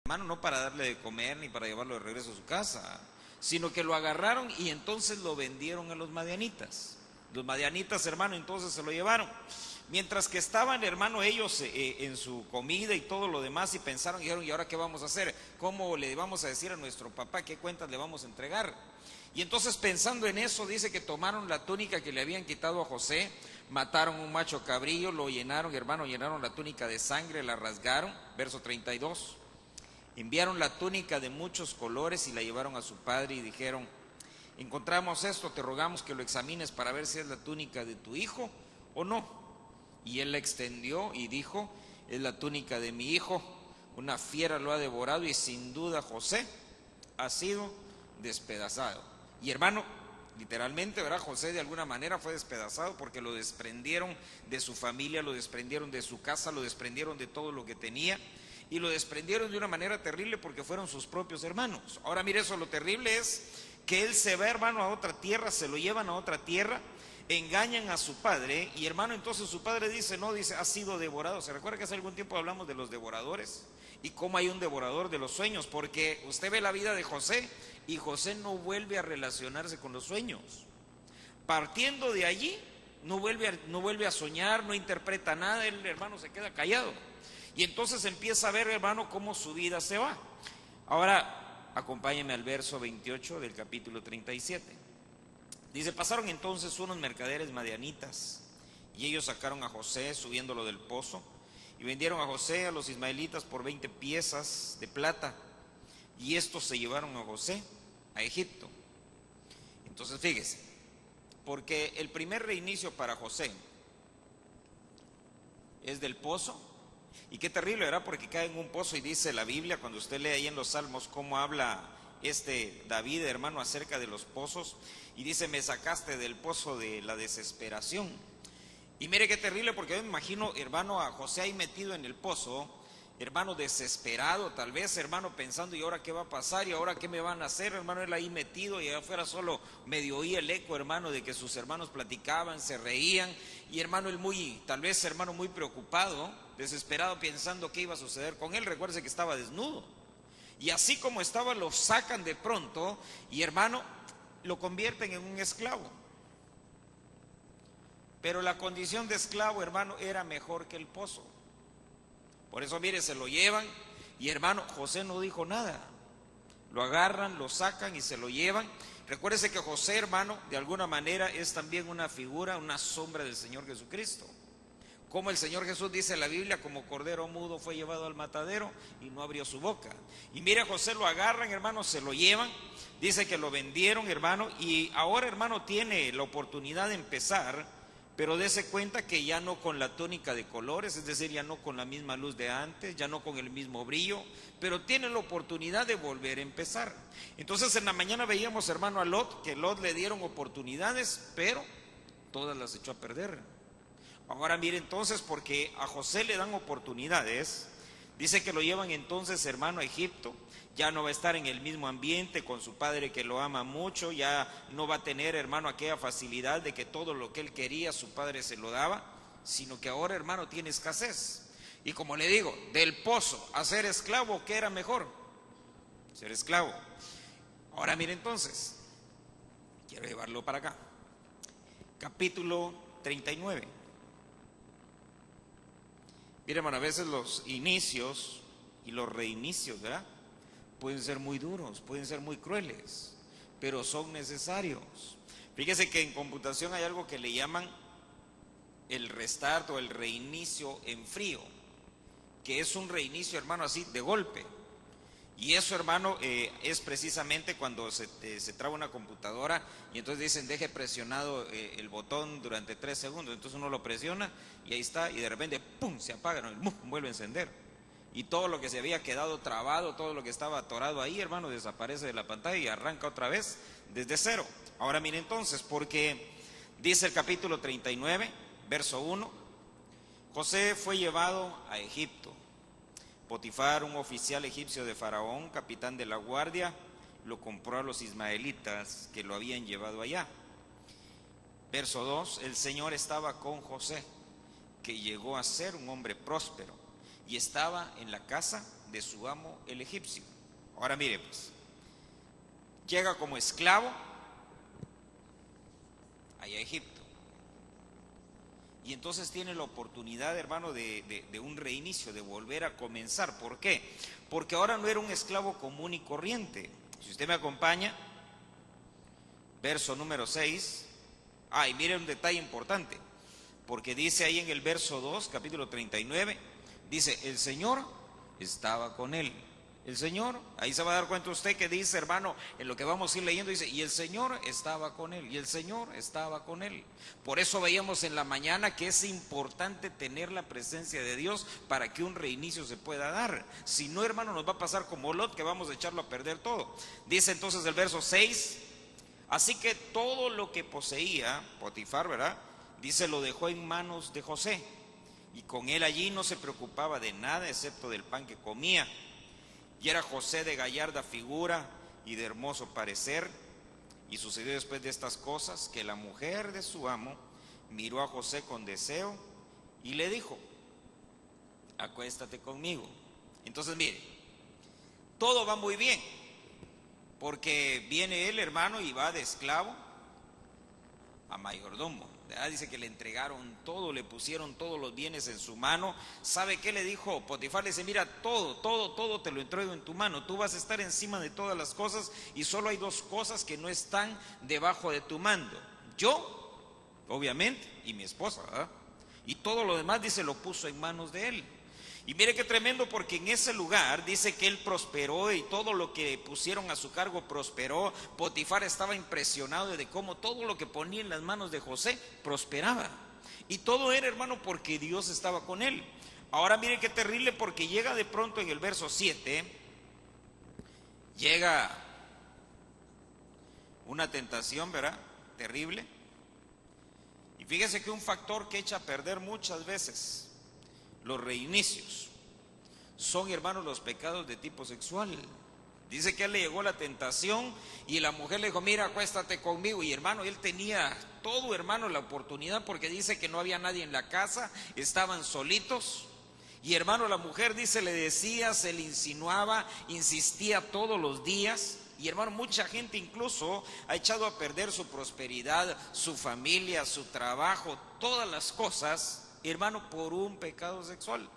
hermano, no para darle de comer ni para llevarlo de regreso a su casa, sino que lo agarraron y entonces lo vendieron a los madianitas. Los madianitas, hermano, entonces se lo llevaron. Mientras que estaban, hermano, ellos en su comida y todo lo demás, y pensaron, y dijeron, ¿y ahora qué vamos a hacer? ¿Cómo le vamos a decir a nuestro papá? ¿Qué cuentas le vamos a entregar? Y entonces, pensando en eso, dice que tomaron la túnica que le habían quitado a José, mataron un macho cabrillo, lo llenaron, hermano, llenaron la túnica de sangre, la rasgaron, verso 32. Enviaron la túnica de muchos colores y la llevaron a su padre y dijeron, encontramos esto, te rogamos que lo examines para ver si es la túnica de tu hijo o no. Y él la extendió y dijo, es la túnica de mi hijo, una fiera lo ha devorado y sin duda José ha sido despedazado. Y hermano, literalmente, ¿verdad? José de alguna manera fue despedazado porque lo desprendieron de su familia, lo desprendieron de su casa, lo desprendieron de todo lo que tenía. Y lo desprendieron de una manera terrible porque fueron sus propios hermanos. Ahora mire eso, lo terrible es que él se va, hermano, a otra tierra, se lo llevan a otra tierra, engañan a su padre y, hermano, entonces su padre dice, no, dice, ha sido devorado. ¿Se recuerda que hace algún tiempo hablamos de los devoradores? Y cómo hay un devorador de los sueños, porque usted ve la vida de José y José no vuelve a relacionarse con los sueños. Partiendo de allí, no vuelve a soñar, no interpreta nada, el hermano se queda callado. Y entonces empieza a ver, hermano, cómo su vida se va. Ahora, acompáñenme al verso 28 del capítulo 37. Dice, pasaron entonces unos mercaderes madianitas, y ellos sacaron a José subiéndolo del pozo, y vendieron a José a los ismaelitas por 20 piezas de plata, y estos se llevaron a José a Egipto. Entonces fíjese, porque el primer reinicio para José es del pozo. Y qué terrible, ¿verdad? Porque cae en un pozo y dice la Biblia, cuando usted lee ahí en los Salmos cómo habla David, hermano, acerca de los pozos, y dice, me sacaste del pozo de la desesperación. Y mire qué terrible, porque yo me imagino, hermano, a José ahí metido en el pozo, hermano, desesperado, tal vez, hermano, pensando, ¿y ahora qué va a pasar? ¿Y ahora qué me van a hacer? Hermano, él ahí metido, y allá afuera solo medio oía el eco, hermano, de que sus hermanos platicaban, se reían, y hermano, él tal vez, hermano, muy preocupado, desesperado, pensando qué iba a suceder con él. Recuerde que estaba desnudo, y así como estaba, lo sacan de pronto, y hermano, lo convierten en un esclavo. Pero la condición de esclavo, hermano, era mejor que el pozo. Por eso, mire, se lo llevan y, hermano, José no dijo nada. Lo agarran, lo sacan y se lo llevan. Recuérdese que José, hermano, de alguna manera es también una figura, una sombra del Señor Jesucristo. Como el Señor Jesús dice en la Biblia, como cordero mudo fue llevado al matadero y no abrió su boca. Y mire, a José lo agarran, hermano, se lo llevan. Dice que lo vendieron, hermano, y ahora, hermano, tiene la oportunidad de empezar. Pero dése cuenta que ya no con la túnica de colores, es decir, ya no con la misma luz de antes, ya no con el mismo brillo, pero tiene la oportunidad de volver a empezar. Entonces en la mañana veíamos, hermano, a Lot, que Lot le dieron oportunidades, pero todas las echó a perder. Ahora mire entonces, porque a José le dan oportunidades, dice que lo llevan entonces, hermano, a Egipto. Ya no va a estar en el mismo ambiente con su padre que lo ama mucho, ya no va a tener, hermano, aquella facilidad de que todo lo que él quería su padre se lo daba, sino que ahora, hermano, tiene escasez. Y como le digo, del pozo a ser esclavo, ¿qué era mejor? Ser esclavo. Ahora mire entonces, quiero llevarlo para acá. Capítulo 39. Mire, hermano, a veces los inicios y los reinicios, ¿verdad?, pueden ser muy duros, pueden ser muy crueles, pero son necesarios. Fíjese que en computación hay algo que le llaman el restart o el reinicio en frío, que es un reinicio, hermano, así de golpe. Y eso, hermano, es precisamente cuando se traba una computadora y entonces dicen deje presionado el botón durante 3 segundos. Entonces uno lo presiona y ahí está, y de repente ¡pum!, se apaga, ¿no? Vuelve a encender. Y todo lo que se había quedado trabado, todo lo que estaba atorado ahí, hermano, desaparece de la pantalla y arranca otra vez desde cero. Ahora mire entonces, porque dice el capítulo 39, verso 1, José fue llevado a Egipto. Potifar, un oficial egipcio de Faraón, capitán de la guardia, lo compró a los ismaelitas que lo habían llevado allá. Verso 2, el Señor estaba con José, que llegó a ser un hombre próspero, y estaba en la casa de su amo el egipcio. Ahora mire pues, llega como esclavo allá a Egipto. Y entonces tiene la oportunidad, hermano, de un reinicio, de volver a comenzar. ¿Por qué? Porque ahora no era un esclavo común y corriente. Si usted me acompaña, verso número 6. Y mire un detalle importante, porque dice ahí en el verso 2, capítulo 39, dice, el Señor estaba con él. El Señor, ahí se va a dar cuenta usted que dice, hermano, en lo que vamos a ir leyendo, dice, y el Señor estaba con él, y el Señor estaba con él. Por eso veíamos en la mañana que es importante tener la presencia de Dios para que un reinicio se pueda dar. Si no, hermano, nos va a pasar como Lot, que vamos a echarlo a perder todo. Dice entonces el verso 6, así que todo lo que poseía, Potifar, ¿verdad? Dice, lo dejó en manos de José, y con él allí no se preocupaba de nada excepto del pan que comía. Y era José de gallarda figura y de hermoso parecer. Y sucedió después de estas cosas que la mujer de su amo miró a José con deseo y le dijo, acuéstate conmigo. Entonces mire, todo va muy bien, porque viene el hermano y va de esclavo a mayordomo. Dice que le entregaron todo, le pusieron todos los bienes en su mano. ¿Sabe qué le dijo Potifar? Le dice, mira, todo te lo entrego en tu mano. Tú vas a estar encima de todas las cosas y solo hay dos cosas que no están debajo de tu mando. Yo, obviamente, y mi esposa, ¿verdad? Y todo lo demás, dice, lo puso en manos de él. Y mire qué tremendo, porque en ese lugar dice que él prosperó y todo lo que pusieron a su cargo prosperó. Potifar estaba impresionado de cómo todo lo que ponía en las manos de José prosperaba. Y todo era, hermano, porque Dios estaba con él. Ahora mire qué terrible, porque llega de pronto en el verso 7, llega una tentación, ¿verdad? Terrible. Y fíjese que un factor que echa a perder muchas veces los reinicios son, hermanos, los pecados de tipo sexual. Dice que a él le llegó la tentación y la mujer le dijo, mira, acuéstate conmigo. Y hermano, él tenía todo, hermano, la oportunidad, porque dice que no había nadie en la casa, estaban solitos. Y hermano, la mujer, dice, le decía, se le insinuaba, insistía todos los días. Y hermano, mucha gente incluso ha echado a perder su prosperidad, su familia, su trabajo, todas las cosas, hermano, por un pecado sexual.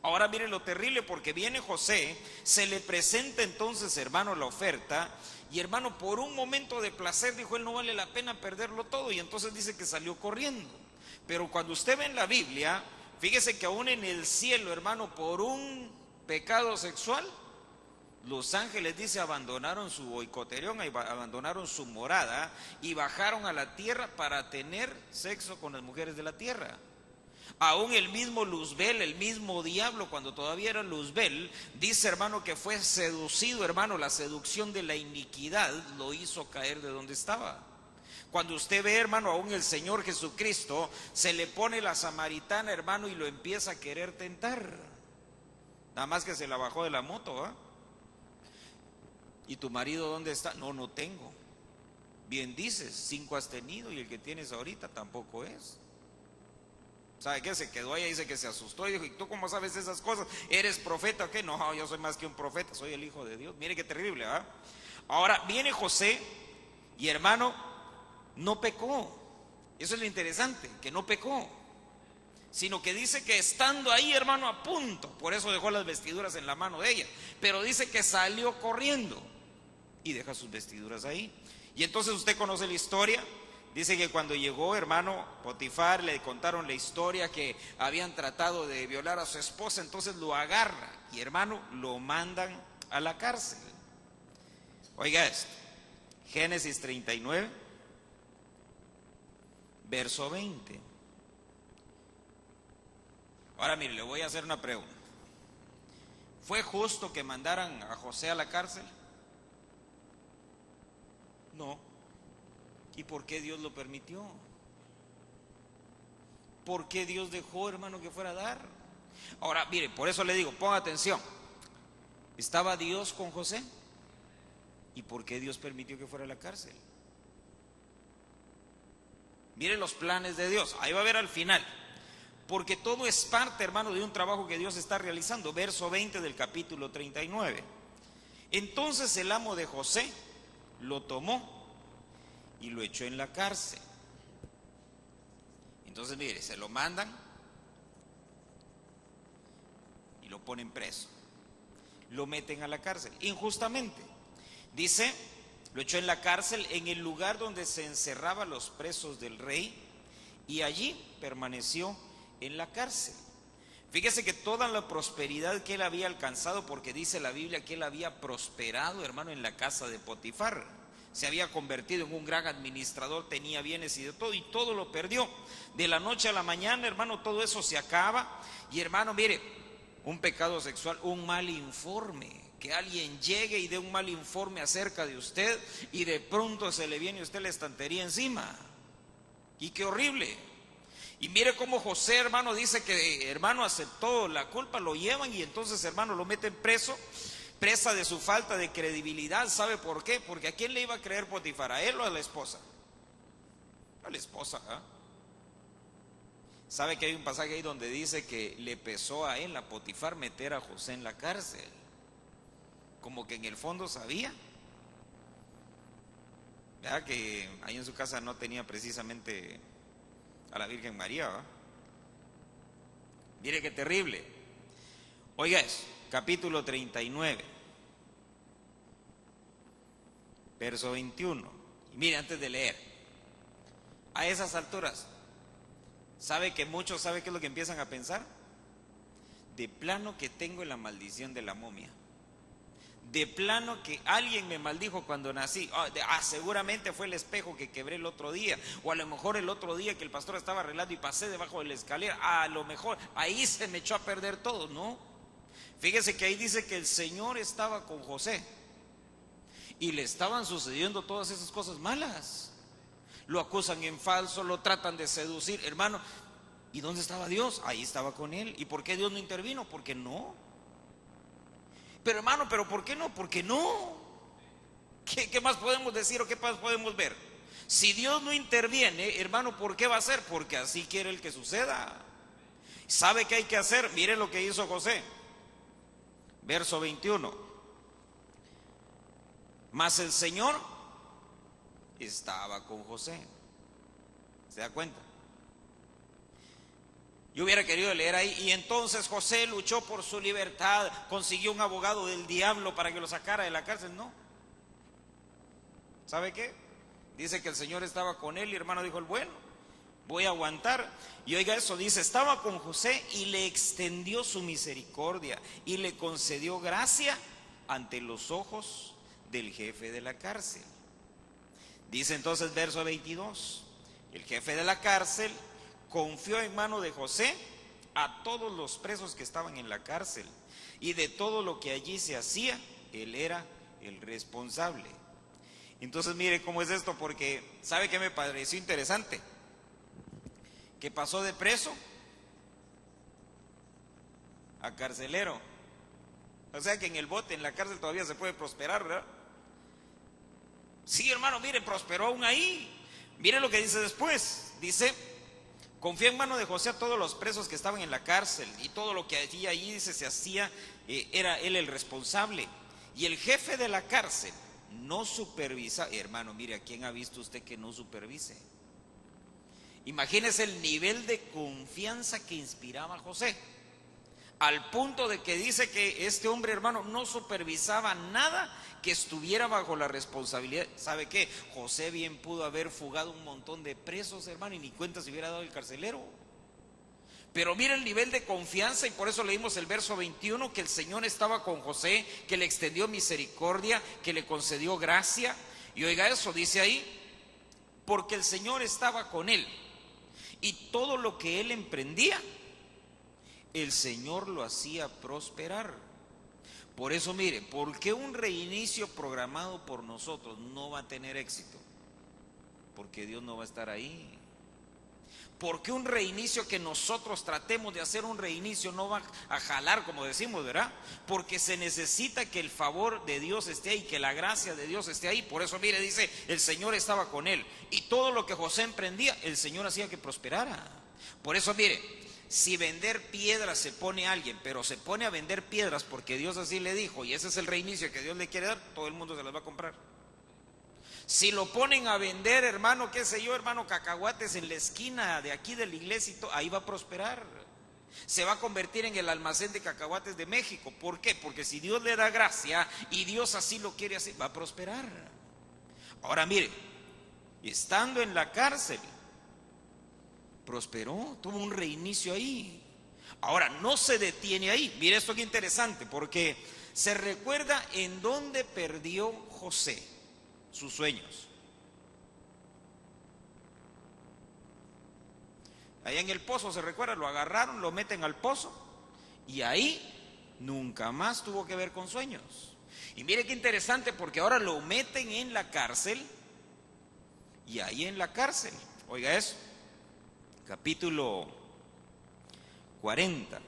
Ahora mire lo terrible, porque viene José, se le presenta entonces, hermano, la oferta, y hermano, por un momento de placer dijo, él no vale la pena perderlo todo, y entonces dice que salió corriendo. Pero cuando usted ve en la Biblia, fíjese que aún en el cielo, hermano, por un pecado sexual, los ángeles, dice, abandonaron su boicoterión, abandonaron su morada y bajaron a la tierra para tener sexo con las mujeres de la tierra. Aún el mismo Luzbel, el mismo diablo, cuando todavía era Luzbel, dice, hermano, que fue seducido, hermano, la seducción de la iniquidad lo hizo caer de donde estaba. Cuando usted ve, hermano, aún el Señor Jesucristo, se le pone la samaritana, hermano, y lo empieza a querer tentar. Nada más que se la bajó de la moto, ¿eh? ¿Y tu marido dónde está? No tengo. Bien dices, 5 has tenido y el que tienes ahorita tampoco es. ¿Sabe qué? Se quedó ahí y dice que se asustó y dijo, ¿y tú cómo sabes esas cosas? ¿Eres profeta o qué? No, yo soy más que un profeta, soy el hijo de Dios. Mire qué terrible, ¿verdad? Ahora viene José y, hermano, no pecó. Eso es lo interesante, que no pecó, sino que dice que estando ahí, hermano, a punto, por eso dejó las vestiduras en la mano de ella, pero dice que salió corriendo y deja sus vestiduras ahí. Y entonces usted conoce la historia. Dice que cuando llegó, hermano, Potifar, le contaron la historia que habían tratado de violar a su esposa, entonces lo agarra y, hermano, lo mandan a la cárcel. Oiga esto, Génesis 39, verso 20. Ahora mire, le voy a hacer una pregunta. ¿Fue justo que mandaran a José a la cárcel? No. ¿Y por qué Dios lo permitió? ¿Por qué Dios dejó, hermano, que fuera a dar? Ahora, mire, por eso le digo, ponga atención. ¿Estaba Dios con José? ¿Y por qué Dios permitió que fuera a la cárcel? Mire los planes de Dios. Ahí va a ver al final. porque todo es parte, hermano, de un trabajo que Dios está realizando. Verso 20 del capítulo 39. Entonces el amo de José lo tomó y lo echó en la cárcel. Entonces mire, se lo mandan y lo ponen preso, lo meten a la cárcel injustamente. Dice, lo echó en la cárcel, en el lugar donde se encerraban los presos del rey, y allí permaneció en la cárcel. Fíjese que toda la prosperidad que él había alcanzado, porque dice la Biblia que él había prosperado, hermano, en la casa de Potifar, se había convertido en un gran administrador, tenía bienes y todo lo perdió. De la noche a la mañana, hermano, todo eso se acaba. Y hermano, mire, un pecado sexual, un mal informe, que alguien llegue y dé un mal informe acerca de usted y de pronto se le viene a usted la estantería encima. Y qué horrible. Y mire cómo José, hermano, dice que, hermano, aceptó la culpa, lo llevan y entonces, hermano, lo meten preso, presa de su falta de credibilidad. ¿Sabe por qué? Porque ¿a quién le iba a creer Potifar? ¿A él o a la esposa? A la esposa, ¿eh? ¿Sabe que hay un pasaje ahí donde dice que le pesó a él, a Potifar, meter a José en la cárcel? Como que en el fondo sabía. ¿Verdad que ahí en su casa no tenía precisamente a la Virgen María, ¿va? Mire qué terrible. Oiga eso, capítulo 39, verso 21. Y mire, antes de leer, a esas alturas, ¿sabe qué es lo que empiezan a pensar? De plano que tengo la maldición de la momia. De plano que alguien me maldijo cuando nací. Seguramente fue el espejo que quebré el otro día. O a lo mejor el otro día que el pastor estaba arreglando y pasé debajo de la escalera. A lo mejor ahí se me echó a perder todo. No. Fíjese que ahí dice que el Señor estaba con José. Y le estaban sucediendo todas esas cosas malas. Lo acusan en falso, lo tratan de seducir. Hermano, ¿y dónde estaba Dios? Ahí estaba con él. ¿Y por qué Dios no intervino? Porque no. Pero hermano, ¿pero por qué no? Porque no. ¿Qué más podemos decir o qué más podemos ver? Si Dios no interviene, hermano, ¿por qué va a ser? Porque así quiere el que suceda. ¿Sabe qué hay que hacer? Mire lo que hizo José. Verso 21. Mas el Señor estaba con José. ¿Se da cuenta? Yo hubiera querido leer ahí, y entonces José luchó por su libertad, consiguió un abogado del diablo para que lo sacara de la cárcel. No. ¿Sabe qué? Dice que el Señor estaba con él y hermano dijo, bueno, voy a aguantar. Y oiga eso, dice, estaba con José y le extendió su misericordia y le concedió gracia ante los ojos del jefe de la cárcel. Dice entonces verso 22, el jefe de la cárcel confió en mano de José a todos los presos que estaban en la cárcel, y de todo lo que allí se hacía, él era el responsable. Entonces mire cómo es esto, porque ¿sabe qué me pareció interesante? Que pasó de preso a carcelero. O sea que en el bote, en la cárcel todavía se puede prosperar, ¿verdad? Sí, hermano, mire, prosperó aún ahí. Mire lo que dice después. Dice, confió en mano de José a todos los presos que estaban en la cárcel, y todo lo que allí dice se hacía, era él el responsable. Y el jefe de la cárcel no supervisa. Hermano, mire, ¿a quién ha visto usted que no supervise? Imagínese el nivel de confianza que inspiraba José, al punto de que dice que este hombre, hermano, no supervisaba nada que estuviera bajo la responsabilidad. ¿Sabe qué? José bien pudo haber fugado un montón de presos, hermano, y ni cuenta se hubiera dado el carcelero. Pero mira el nivel de confianza, y por eso leímos el verso 21, que el Señor estaba con José, que le extendió misericordia, que le concedió gracia. Y oiga eso, dice ahí, porque el Señor estaba con él, y todo lo que él emprendía, el Señor lo hacía prosperar. Por eso mire, ¿por qué un reinicio programado por nosotros no va a tener éxito? Porque Dios no va a estar ahí. ¿Por qué un reinicio que nosotros tratemos de hacer un reinicio no va a jalar, como decimos, verdad? Porque se necesita que el favor de Dios esté ahí, que la gracia de Dios esté ahí. Por eso mire, dice, el Señor estaba con él, y todo lo que José emprendía, el Señor hacía que prosperara. Por eso mire, si vender piedras se pone alguien, pero se pone a vender piedras porque Dios así le dijo, y ese es el reinicio que Dios le quiere dar, todo el mundo se las va a comprar. Si lo ponen a vender, hermano, qué sé yo, hermano, cacahuates en la esquina de aquí de la iglesia y todo, ahí va a prosperar. Se va a convertir en el almacén de cacahuates de México. ¿Por qué? Porque si Dios le da gracia y Dios así lo quiere hacer, va a prosperar. Ahora mire, estando en la cárcel, prosperó, tuvo un reinicio ahí. Ahora, no se detiene ahí. Mire esto que interesante, porque se recuerda en dónde perdió José sus sueños. Allá en el pozo, se recuerda, lo agarraron, lo meten al pozo y ahí nunca más tuvo que ver con sueños. Y mire qué interesante, porque ahora lo meten en la cárcel y ahí en la cárcel, oiga eso, capítulo 40,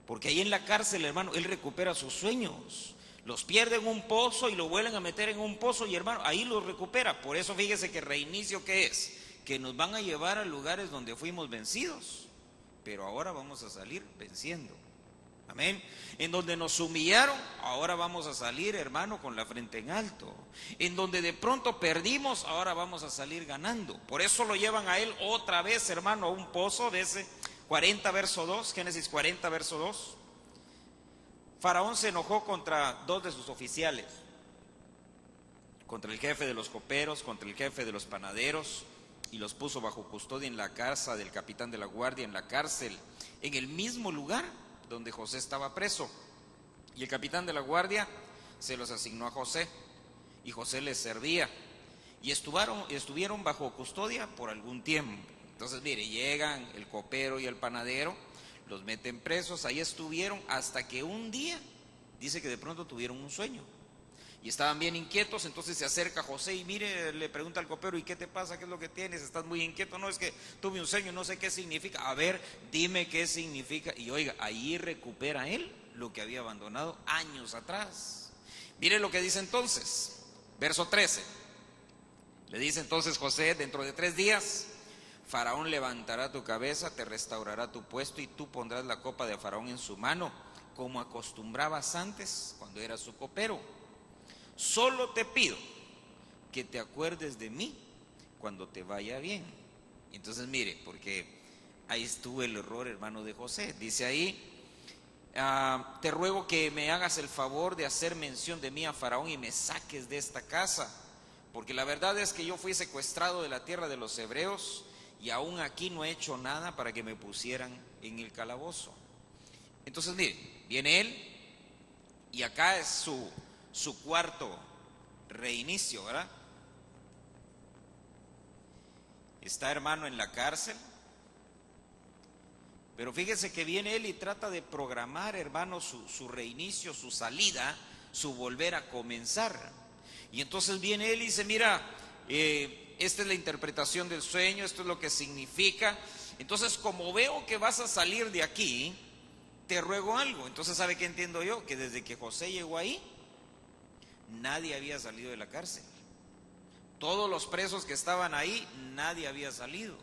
porque ahí en la cárcel, hermano, él recupera sus sueños. Los pierde en un pozo y lo vuelven a meter en un pozo y, hermano, ahí los recupera. Por eso fíjese que reinicio, ¿qué es? Que nos van a llevar a lugares donde fuimos vencidos, pero ahora vamos a salir venciendo. Amén. En donde nos humillaron, ahora vamos a salir, hermano, con la frente en alto. En donde de pronto perdimos, ahora vamos a salir ganando. Por eso lo llevan a él otra vez, hermano, a un pozo de ese 40 verso 2, Génesis 40 verso 2. Faraón se enojó contra dos de sus oficiales, contra el jefe de los coperos, contra el jefe de los panaderos, y los puso bajo custodia en la casa del capitán de la guardia, en la cárcel, en el mismo lugar donde José estaba preso. Y el capitán de la guardia se los asignó a José, y José les servía, y estuvieron bajo custodia por algún tiempo. Entonces, mire, llegan el copero y el panadero, los meten presos, ahí estuvieron hasta que un día, dice que de pronto tuvieron un sueño. Y estaban bien inquietos, entonces se acerca José y mire, le pregunta al copero, ¿y qué te pasa? ¿Qué es lo que tienes? ¿Estás muy inquieto? No, es que tuve un sueño, no sé qué significa. A ver, dime qué significa. Y oiga, ahí recupera él lo que había abandonado años atrás. Mire lo que dice entonces, verso 13. Le dice entonces José, dentro de 3 días, Faraón levantará tu cabeza, te restaurará tu puesto y tú pondrás la copa de Faraón en su mano, como acostumbrabas antes cuando eras su copero. Solo te pido que te acuerdes de mí cuando te vaya bien. Entonces mire, porque ahí estuvo el error, hermano, de José. Dice ahí, te ruego que me hagas el favor de hacer mención de mí a Faraón y me saques de esta casa, porque la verdad es que yo fui secuestrado de la tierra de los hebreos y aún aquí no he hecho nada para que me pusieran en el calabozo. Entonces mire, viene él y acá es su cuarto reinicio, ¿verdad? Está, hermano, en la cárcel, pero fíjese que viene él y trata de programar, hermano, su reinicio, su salida, su volver a comenzar. Y entonces viene él y dice, mira, esta es la interpretación del sueño, esto es lo que significa. Entonces, como veo que vas a salir de aquí, te ruego algo. Entonces, ¿sabe qué entiendo yo? Que desde que José llegó ahí, nadie había salido de la cárcel. Todos los presos que estaban ahí, nadie había salido.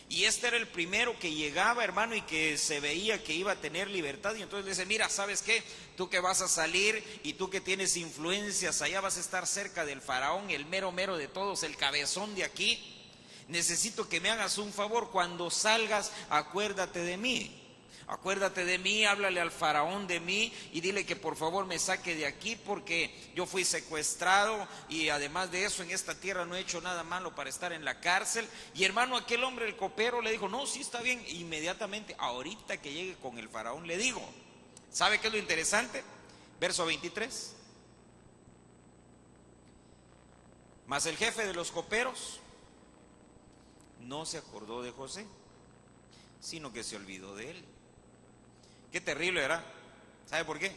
Y este era el primero que llegaba, hermano, y que se veía que iba a tener libertad. Y entonces le dice, mira, ¿sabes qué? Tú que vas a salir y tú que tienes influencias, allá vas a estar cerca del faraón, el mero mero de todos, el cabezón de aquí. Necesito que me hagas un favor, cuando salgas, acuérdate de mí. Acuérdate de mí, háblale al faraón de mí y dile que por favor me saque de aquí porque yo fui secuestrado y además de eso en esta tierra no he hecho nada malo para estar en la cárcel. Y hermano, aquel hombre, el copero, le dijo, no, sí está bien. Inmediatamente, ahorita que llegue con el faraón, le digo. ¿Sabe qué es lo interesante? Verso 23. Mas el jefe de los coperos no se acordó de José, sino que se olvidó de él. Qué terrible, ¿verdad? ¿Sabe por qué?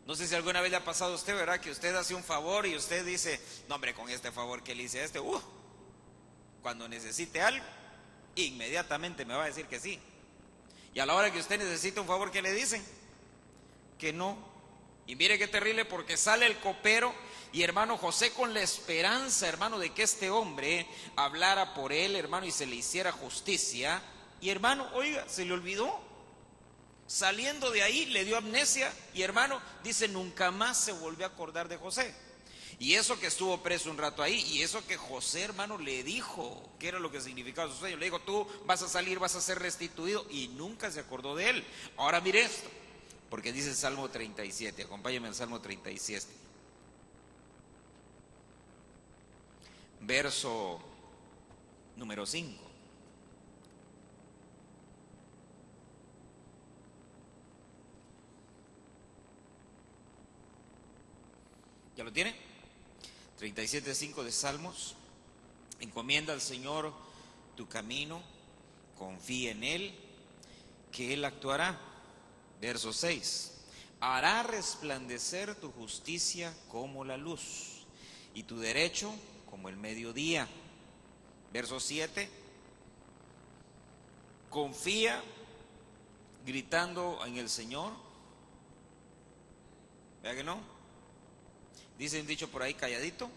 No sé si alguna vez le ha pasado a usted, ¿verdad? Que usted hace un favor y usted dice, no hombre, con este favor que le hice a este, cuando necesite algo, inmediatamente me va a decir que sí. Y a la hora que usted necesita un favor, ¿qué le dicen? Que no. Y mire qué terrible, porque sale el copero y hermano José con la esperanza, hermano, de que este hombre hablara por él, hermano, y se le hiciera justicia. Y hermano, oiga, se le olvidó. Saliendo de ahí le dio amnesia y hermano, dice, nunca más se volvió a acordar de José. Y eso que estuvo preso un rato ahí, y eso que José, hermano, le dijo qué era lo que significaba su sueño. Le dijo, tú vas a salir, vas a ser restituido, y nunca se acordó de él. Ahora mire esto, porque dice el Salmo 37, acompáñame al Salmo 37. Verso número 5. ¿Ya lo tiene? 37:5 de Salmos. Encomienda al Señor tu camino, confía en Él, que Él actuará. Verso 6. Hará resplandecer tu justicia como la luz y tu derecho como el mediodía. Verso 7. Confía gritando en el Señor. ¿Vea que no? Dice un dicho por ahí, calladito.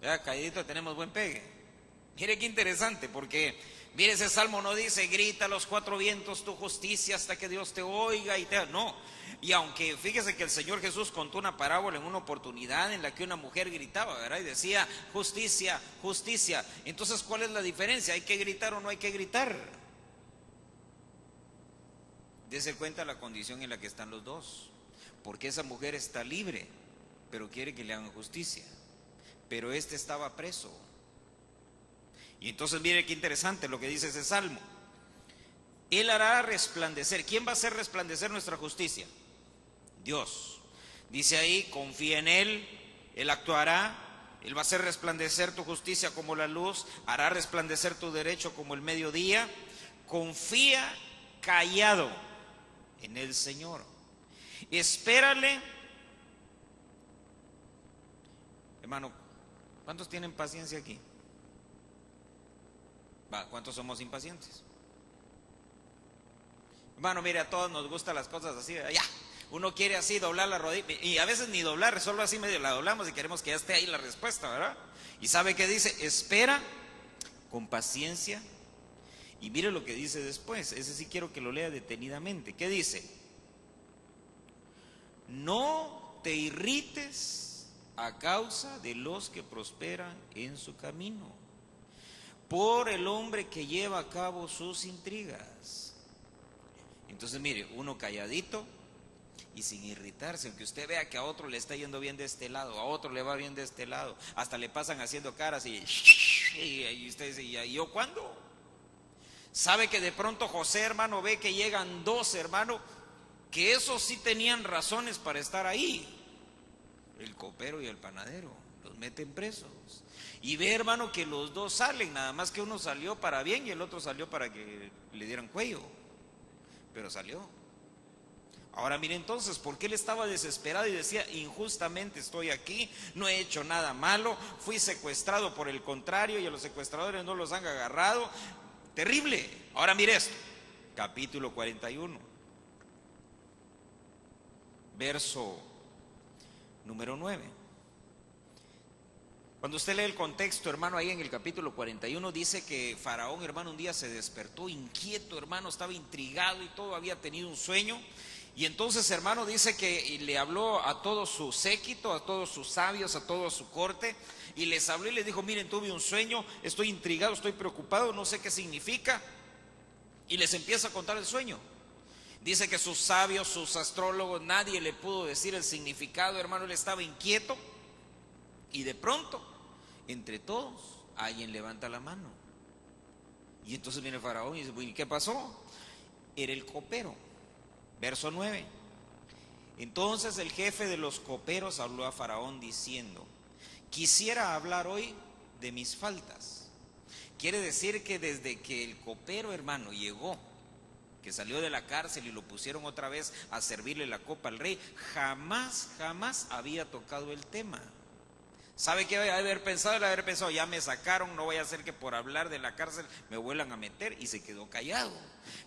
Ya, calladito tenemos buen pegue. Mire qué interesante, porque mire, ese salmo no dice, grita a los cuatro vientos tu justicia hasta que Dios te oiga y te... No. Y aunque fíjese que el Señor Jesús contó una parábola en una oportunidad en la que una mujer gritaba, ¿verdad? Y decía, justicia, justicia. Entonces, ¿cuál es la diferencia? ¿Hay que gritar o no hay que gritar? Dese cuenta la condición en la que están los dos. Porque esa mujer está libre, pero quiere que le hagan justicia. Pero este estaba preso. Y entonces mire qué interesante lo que dice ese salmo. Él hará resplandecer. ¿Quién va a hacer resplandecer nuestra justicia? Dios. Dice ahí, confía en Él, Él actuará, Él va a hacer resplandecer tu justicia como la luz, hará resplandecer tu derecho como el mediodía. Confía callado en el Señor. Espérale. Hermano, ¿cuántos tienen paciencia aquí? ¿Cuántos somos impacientes? Hermano, mire, a todos nos gustan las cosas así, ya, uno quiere así doblar la rodilla, y a veces ni doblar, solo así medio la doblamos y queremos que ya esté ahí la respuesta, ¿verdad? Y ¿sabe qué dice? Espera con paciencia. Y mire lo que dice después, ese sí quiero que lo lea detenidamente. ¿Qué dice? No te irrites a causa de los que prosperan en su camino, por el hombre que lleva a cabo sus intrigas. Entonces mire, uno calladito y sin irritarse, aunque usted vea que a otro le está yendo bien de este lado, a otro le va bien de este lado, hasta le pasan haciendo caras y usted dice, ¿y yo cuándo? ¿Sabe que de pronto José, hermano, ve que llegan dos, hermano, que esos sí tenían razones para estar ahí? El copero y el panadero, los meten presos. Y ve, hermano, que los dos salen, nada más que uno salió para bien y el otro salió para que le dieran cuello, pero salió. Ahora mire entonces, porque él estaba desesperado y decía, injustamente estoy aquí, no he hecho nada malo, fui secuestrado por el contrario y a los secuestradores no los han agarrado. Terrible. Ahora mire esto, capítulo 41, verso número 9. Cuando usted lee el contexto, hermano, ahí en el capítulo 41 dice que Faraón, hermano, un día se despertó inquieto, hermano, estaba intrigado y todo, había tenido un sueño. Y entonces, hermano, dice que le habló a todo su séquito, a todos sus sabios, a toda su corte, y les habló y les dijo, miren, tuve un sueño, estoy intrigado, estoy preocupado, no sé qué significa. Y les empieza a contar el sueño. Dice que sus sabios, sus astrólogos, nadie le pudo decir el significado, hermano, él estaba inquieto. Y de pronto, entre todos, alguien levanta la mano. Y entonces viene el faraón y dice, ¿y qué pasó? Era el copero. Verso 9. Entonces el jefe de los coperos habló a Faraón diciendo, quisiera hablar hoy de mis faltas. Quiere decir que desde que el copero, hermano, llegó, que salió de la cárcel y lo pusieron otra vez a servirle la copa al rey, jamás había tocado el tema. ¿Sabe qué haber pensado? El haber pensado, ya me sacaron, no vaya a ser que por hablar de la cárcel me vuelvan a meter, y se quedó callado.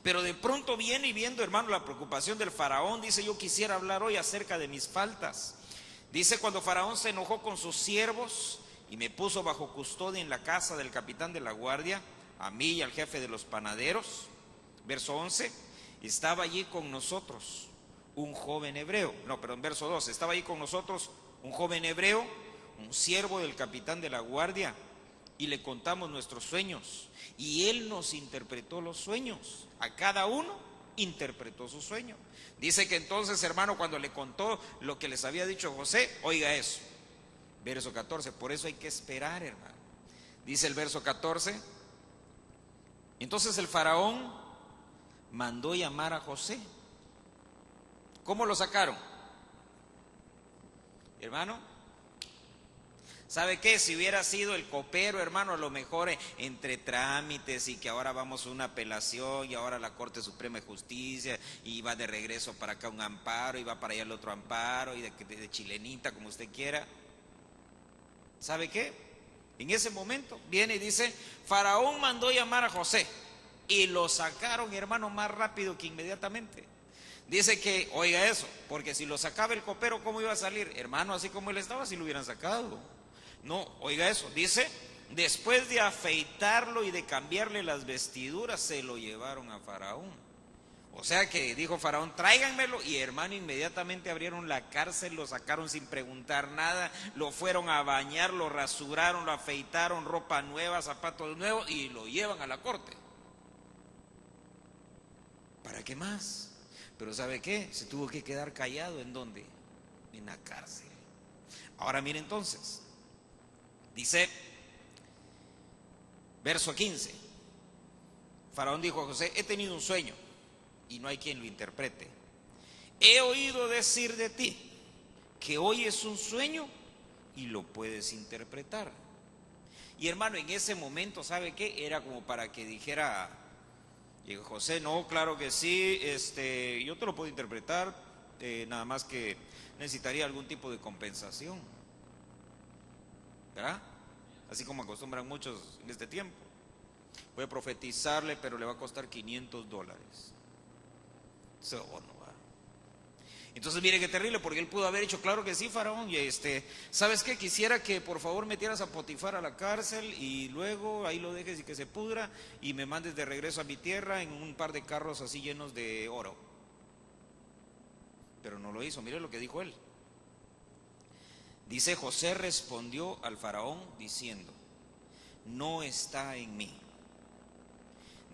Pero de pronto viene y viendo, hermano, la preocupación del faraón, dice, yo quisiera hablar hoy acerca de mis faltas. Dice, cuando Faraón se enojó con sus siervos y me puso bajo custodia en la casa del capitán de la guardia, a mí y al jefe de los panaderos. Verso 11, estaba allí con nosotros un joven hebreo. No, perdón, verso 12, estaba allí con nosotros un joven hebreo, un siervo del capitán de la guardia, y le contamos nuestros sueños, y él nos interpretó los sueños. A cada uno interpretó su sueño. Dice que entonces, hermano, cuando le contó lo que les había dicho José, oiga eso, verso 14, por eso hay que esperar, hermano. Dice el verso 14, entonces el faraón mandó llamar a José. ¿Cómo lo sacaron? Hermano, ¿sabe qué? Si hubiera sido el copero, hermano, a lo mejor entre trámites y que ahora vamos a una apelación y ahora la Corte Suprema de Justicia y va de regreso para acá un amparo y va para allá el otro amparo y de chilenita, como usted quiera. ¿Sabe qué? En ese momento viene y dice, Faraón mandó llamar a José y lo sacaron, hermano, más rápido que inmediatamente. Dice que, oiga eso, porque si lo sacaba el copero, ¿cómo iba a salir? Hermano, así como él estaba, si lo hubieran sacado. No, oiga eso, dice, después de afeitarlo y de cambiarle las vestiduras, se lo llevaron a Faraón. O sea que dijo Faraón, tráiganmelo, y hermano, inmediatamente abrieron la cárcel, lo sacaron sin preguntar nada, lo fueron a bañar, lo rasuraron, lo afeitaron, ropa nueva, zapatos nuevos, y lo llevan a la corte. ¿Para qué más? Pero ¿sabe qué? Se tuvo que quedar callado. ¿En dónde? En la cárcel. Ahora mire entonces, dice, verso 15, Faraón dijo a José, he tenido un sueño y no hay quien lo interprete. He oído decir de ti que hoy es un sueño y lo puedes interpretar. Y hermano, en ese momento, ¿sabe qué? Era como para que dijera José, no, claro que sí, yo te lo puedo interpretar, nada más que necesitaría algún tipo de compensación, ¿verdad? Así como acostumbran muchos en este tiempo. Voy a profetizarle, pero le va a costar $500. Eso no va. Entonces mire qué terrible, porque él pudo haber dicho, claro que sí, Faraón, y ¿sabes qué? Quisiera que por favor metieras a Potifar a la cárcel y luego ahí lo dejes y que se pudra y me mandes de regreso a mi tierra en un par de carros así llenos de oro. Pero no lo hizo, mire lo que dijo él. Dice, José respondió al Faraón diciendo, no está en mí.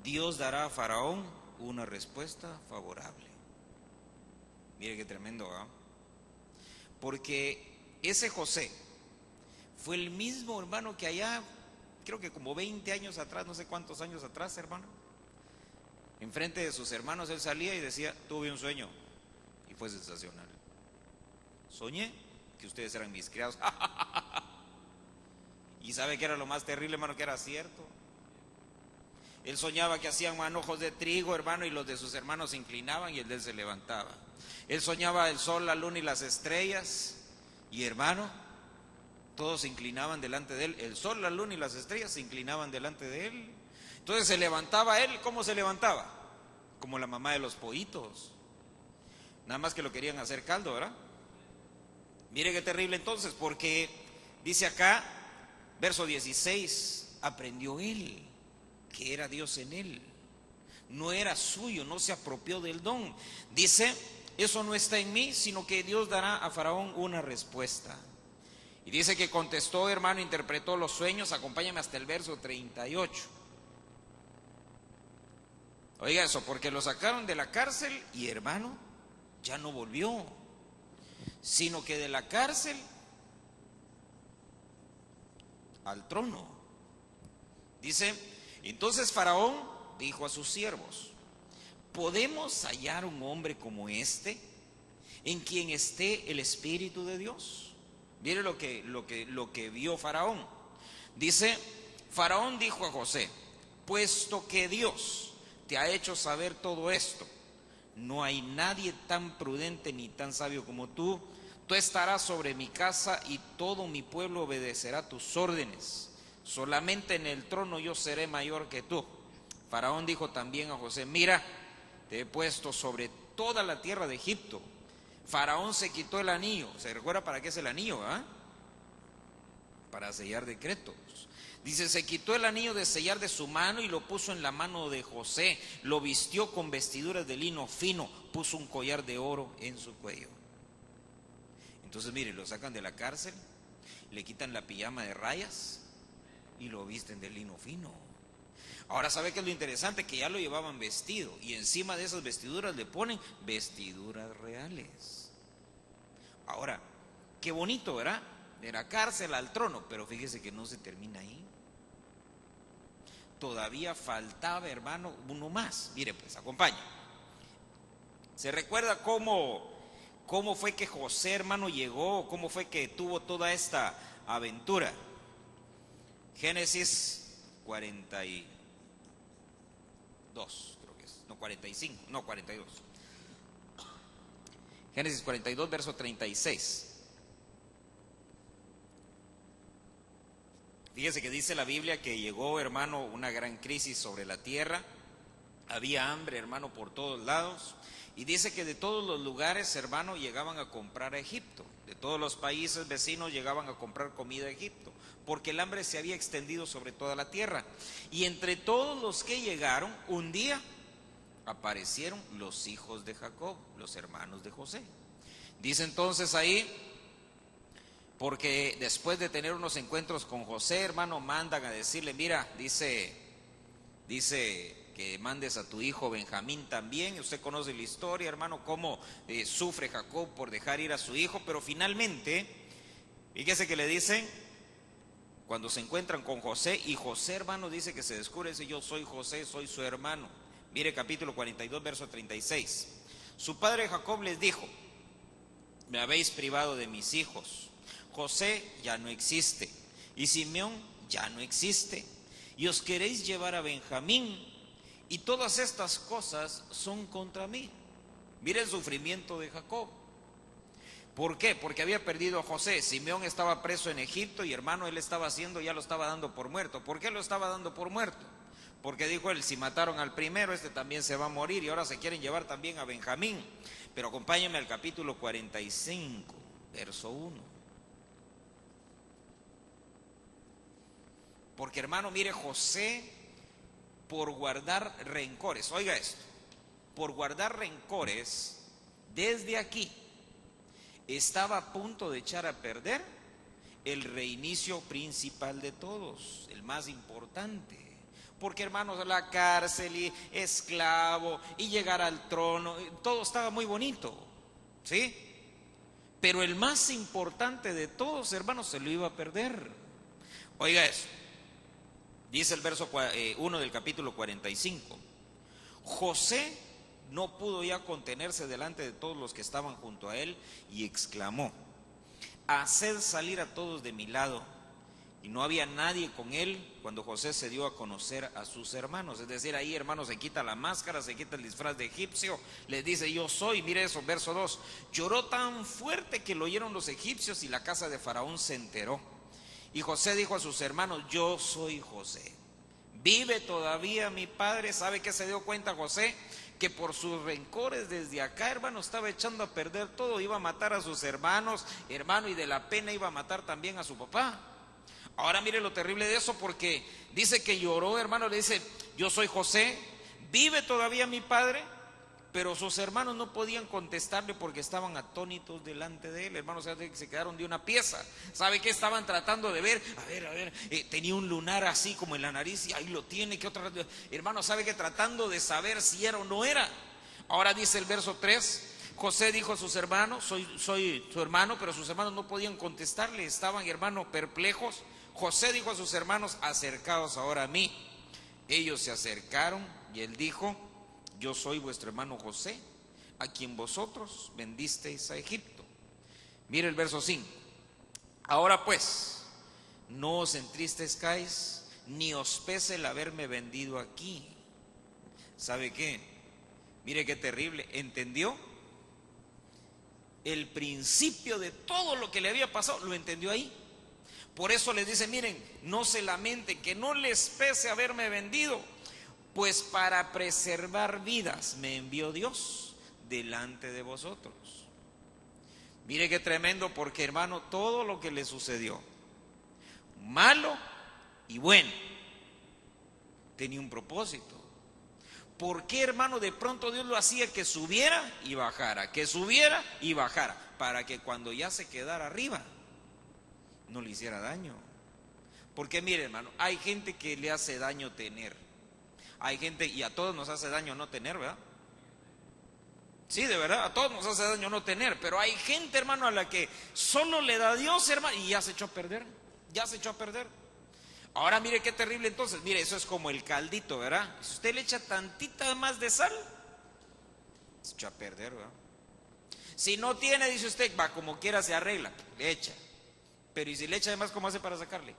Dios dará a Faraón una respuesta favorable. Mire qué tremendo, ¿eh? Porque ese José fue el mismo, hermano, que allá, creo que como 20 años atrás, no sé cuántos años atrás, hermano, enfrente de sus hermanos él salía y decía, tuve un sueño, y fue sensacional. Soñé que ustedes eran mis criados. Y sabe que era lo más terrible, hermano, que era cierto. Él soñaba que hacían manojos de trigo, hermano, y los de sus hermanos se inclinaban y el de él se levantaba. Él soñaba el sol, la luna y las estrellas, y hermano, todos se inclinaban delante de él. El sol, la luna y las estrellas se inclinaban delante de él. Entonces se levantaba él, ¿cómo se levantaba? Como la mamá de los pollitos. Nada más que lo querían hacer caldo, ¿verdad? Mire qué terrible entonces, porque dice acá, verso 16, aprendió él que era Dios en él, no era suyo, no se apropió del don. Dice, eso no está en mí, sino que Dios dará a Faraón una respuesta. Y dice que contestó, hermano, interpretó los sueños. Acompáñame hasta el verso 38. Oiga eso, porque lo sacaron de la cárcel y, hermano, ya no volvió, sino que de la cárcel al trono. Dice, entonces Faraón dijo a sus siervos, ¿podemos hallar un hombre como este en quien esté el Espíritu de Dios? Mire lo que vio Faraón. Dice, Faraón dijo a José, puesto que Dios te ha hecho saber todo esto, no hay nadie tan prudente ni tan sabio como tú. Tú estarás sobre mi casa y todo mi pueblo obedecerá tus órdenes. Solamente en el trono yo seré mayor que tú. Faraón dijo también a José, mira, te he puesto sobre toda la tierra de Egipto. Faraón se quitó el anillo. ¿Se recuerda para qué es el anillo? para sellar decretos. Dice, se quitó el anillo de sellar de su mano y lo puso en la mano de José, lo vistió con vestiduras de lino fino, puso un collar de oro en su cuello. Entonces mire, lo sacan de la cárcel, le quitan la pijama de rayas y lo visten de lino fino. Ahora, ¿sabe qué es lo interesante? Que ya lo llevaban vestido y encima de esas vestiduras le ponen vestiduras reales. Ahora, qué bonito, ¿verdad? De la cárcel al trono, pero fíjese que no se termina ahí. Todavía faltaba, hermano, uno más. Mire, pues, acompaña. ¿Se recuerda cómo fue que José, hermano, llegó? ¿Cómo fue que tuvo toda esta aventura? Génesis 42, creo que es. No, 45, no, 42. Génesis 42, verso 36. Fíjese que dice la Biblia que llegó, hermano, una gran crisis sobre la tierra. Había hambre, hermano, por todos lados. Y dice que de todos los lugares, hermano, llegaban a comprar a Egipto. De todos los países vecinos llegaban a comprar comida a Egipto, porque el hambre se había extendido sobre toda la tierra. Y entre todos los que llegaron, un día aparecieron los hijos de Jacob, los hermanos de José. Dice entonces ahí, porque después de tener unos encuentros con José, hermano, mandan a decirle, mira, dice que mandes a tu hijo Benjamín también. Usted conoce la historia, hermano, cómo sufre Jacob por dejar ir a su hijo, pero finalmente, fíjese que le dicen, cuando se encuentran con José, y José, hermano, dice que se descubre, dice, yo soy José, soy su hermano. Mire capítulo 42, verso 36. Su padre Jacob les dijo, me habéis privado de mis hijos. José ya no existe y Simeón ya no existe y os queréis llevar a Benjamín, y todas estas cosas son contra mí. Mire el sufrimiento de Jacob. ¿Por qué? Porque había perdido a José. Simeón estaba preso en Egipto y, hermano, él estaba haciendo, ya lo estaba dando por muerto. ¿Por qué lo estaba dando por muerto? Porque dijo él, si mataron al primero, este también se va a morir, y ahora se quieren llevar también a Benjamín. Pero acompáñenme al capítulo 45, verso 1. Porque, hermano, mire, José, por guardar rencores, oiga esto, por guardar rencores, desde aquí estaba a punto de echar a perder el reinicio principal de todos, el más importante. Porque, hermanos, la cárcel y esclavo y llegar al trono, todo estaba muy bonito, ¿sí? Pero el más importante de todos, hermanos, se lo iba a perder. Oiga eso. Dice el verso 1 del capítulo 45. José no pudo ya contenerse delante de todos los que estaban junto a él y exclamó, haced salir a todos de mi lado. Y no había nadie con él cuando José se dio a conocer a sus hermanos. Es decir, ahí, hermanos, se quita la máscara, se quita el disfraz de egipcio, les dice, yo soy. Mire eso, verso 2. Lloró tan fuerte que lo oyeron los egipcios y la casa de Faraón se enteró. Y José dijo a sus hermanos, yo soy José. ¿Vive todavía mi padre? ¿Sabe qué se dio cuenta José? Que por sus rencores desde acá, hermano, estaba echando a perder todo. Iba a matar a sus hermanos, hermano, y de la pena iba a matar también a su papá. Ahora mire lo terrible de eso, porque dice que lloró, hermano, le dice, yo soy José. ¿Vive todavía mi padre? Pero sus hermanos no podían contestarle porque estaban atónitos delante de él, hermanos, se quedaron de una pieza. ¿Sabe qué estaban tratando de ver? A ver, tenía un lunar así como en la nariz y ahí lo tiene, ¿qué otra? Hermano, ¿sabe qué? Tratando de saber si era o no era. Ahora dice el verso 3, José dijo a sus hermanos, soy su hermano, pero sus hermanos no podían contestarle, estaban, hermano, perplejos. José dijo a sus hermanos, acercaos ahora a mí. Ellos se acercaron y él dijo, yo soy vuestro hermano José, a quien vosotros vendisteis a Egipto. Mire el verso 5. Ahora pues, no os entristezcáis, ni os pese el haberme vendido aquí. ¿Sabe qué? Mire qué terrible. ¿Entendió? El principio de todo lo que le había pasado, lo entendió ahí. Por eso les dice, miren, no se lamenten, que no les pese haberme vendido. Pues para preservar vidas me envió Dios delante de vosotros. Mire qué tremendo, porque, hermano, todo lo que le sucedió malo y bueno. Tenía un propósito. ¿Por qué, hermano, de pronto Dios lo hacía que subiera y bajara, que subiera y bajara? Para que cuando ya se quedara arriba, no le hiciera daño. Porque mire, hermano, hay gente que le hace daño tener. Hay gente, y a todos nos hace daño no tener, ¿verdad? Sí, de verdad, a todos nos hace daño no tener. Pero hay gente, hermano, a la que solo le da Dios, hermano, y ya se echó a perder. Ya se echó a perder. Ahora mire qué terrible entonces. Mire, eso es como el caldito, ¿verdad? Si usted le echa tantita más de sal, se echa a perder, ¿verdad? Si no tiene, dice usted, va, como quiera se arregla, le echa. Pero ¿y si le echa además, cómo hace para sacarle?